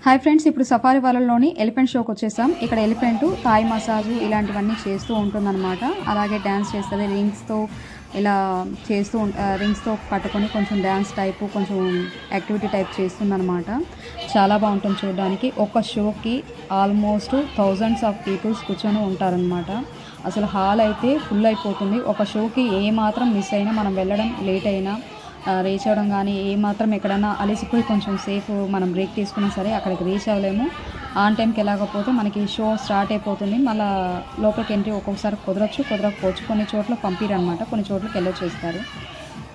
Hi friends, ఇప్పుడు safari వాళ్ళలోని elephant షోకి వచ్చేసాం. ఇక్కడ ఎలిఫెంట్ థాయ్ మసాజు ఇలాంటివన్నీ చేస్తూ ఉంటుందన్నమాట. అలాగే డ్యాన్స్ చేస్తుంది. రింగ్స్తో ఇలా చేస్తూ రింగ్స్తో పట్టుకొని కొంచెం డ్యాన్స్ టైపు కొంచెం యాక్టివిటీ టైప్ చేస్తుందన్నమాట. చాలా బాగుంటుంది చూడడానికి. ఒక షోకి ఆల్మోస్ట్ థౌజండ్స్ ఆఫ్ పీపుల్స్ కూర్చొని ఉంటారనమాట. అసలు హాల్ అయితే ఫుల్ అయిపోతుంది. ఒక షోకి ఏ మాత్రం మిస్ అయినా, మనం వెళ్ళడం లేట్ అయినా, రీచ్ అవ్వడం కానీ ఏమాత్రం ఎక్కడన్నా అలసిపోయి కొంచెం సేపు మనం బ్రేక్ తీసుకున్నా సరే అక్కడికి రీచ్ అవ్వలేము. ఆన్ టైంకి వెళ్ళకపోతే మనకి షో స్టార్ట్ అయిపోతుంది. మళ్ళీ లోపలికి ఎంట్రీ ఒక్కొక్కసారి కుదరకపోవచ్చు. కొన్ని చోట్ల పంపిరనమాట, కొన్ని చోట్లకి వెళ్ళొచ్చేస్తారు.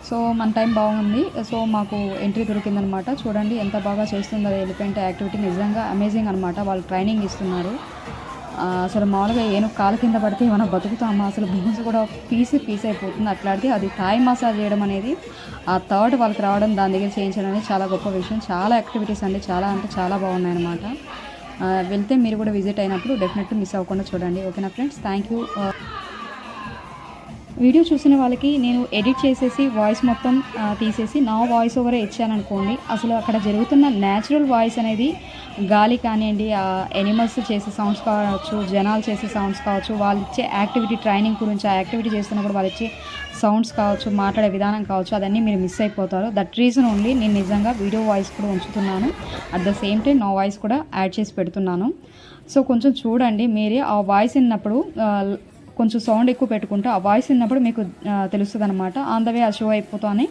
సో మన టైం బాగుంది. సో మాకు ఎంట్రీ దొరికిందనమాట. చూడండి ఎంత బాగా చేస్తుందో ఎలిఫెంట్ యాక్టివిటీ. నిజంగా అమేజింగ్ అనమాట. వాళ్ళు ట్రైనింగ్ ఇస్తున్నారు. అసలు మామూలుగా ఏను కాలు కింద పడితే ఏమైనా బతుకుతామా? అసలు బోన్స్ కూడా పీస్ అయిపోతుంది. అట్లాంటిది అది థాయ్ మసాజ్ చేయడం అనేది, ఆ థర్డ్ వాళ్ళకి రావడం, దాని దగ్గర చేయించడం అనేది చాలా గొప్ప విషయం. చాలా యాక్టివిటీస్ అండి, చాలా అంటే చాలా బాగున్నాయి అన్నమాట. వెళ్తే మీరు కూడా విజిట్ అయినప్పుడు డెఫినెట్లీ మిస్ అవ్వకుండా చూడండి. ఓకేనా ఫ్రెండ్స్, థ్యాంక్ యూ. వీడియో చూసిన వాళ్ళకి నేను ఎడిట్ చేసేసి వాయిస్ మొత్తం తీసేసి నా వాయిస్ ఓవరే ఇచ్చాననుకోండి, అసలు అక్కడ జరుగుతున్న న్యాచురల్ వాయిస్ అనేది గాలి కానివ్వండి, ఎనిమల్స్ చేసే సౌండ్స్ కావచ్చు, జనాలు చేసే సౌండ్స్ కావచ్చు, వాళ్ళు ఇచ్చే యాక్టివిటీ ట్రైనింగ్ గురించి, ఆ యాక్టివిటీ చేస్తున్నప్పుడు వాళ్ళు ఇచ్చే సౌండ్స్ కావచ్చు, మాట్లాడే విధానం కావచ్చు, అదన్నీ మీరు మిస్ అయిపోతారు. దట్ రీజన్ ఓన్లీ నేను నిజంగా వీడియో వాయిస్ కూడా ఉంచుతున్నాను. అట్ ద సేమ్ టైం నా వాయిస్ కూడా యాడ్ చేసి పెడుతున్నాను. సో కొంచెం చూడండి మీరే. ఆ వాయిస్ విన్నప్పుడు కొంచెం సౌండ్ ఎక్కువ పెట్టుకుంటే ఆ వాయిస్ విన్నప్పుడు మీకు తెలుస్తుంది అనమాట. ఆన్ ద వే ఆ షో అయిపోతానే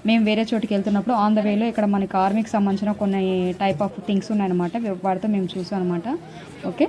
మేము వేరే చోటుకి వెళ్తున్నప్పుడు ఆన్ ద వేలో ఇక్కడ మనకి ఆర్మీకి సంబంధించిన కొన్ని టైప్ ఆఫ్ థింగ్స్ ఉన్నాయన్నమాట. వాటితో మేము చూసాం అనమాట. ఓకే.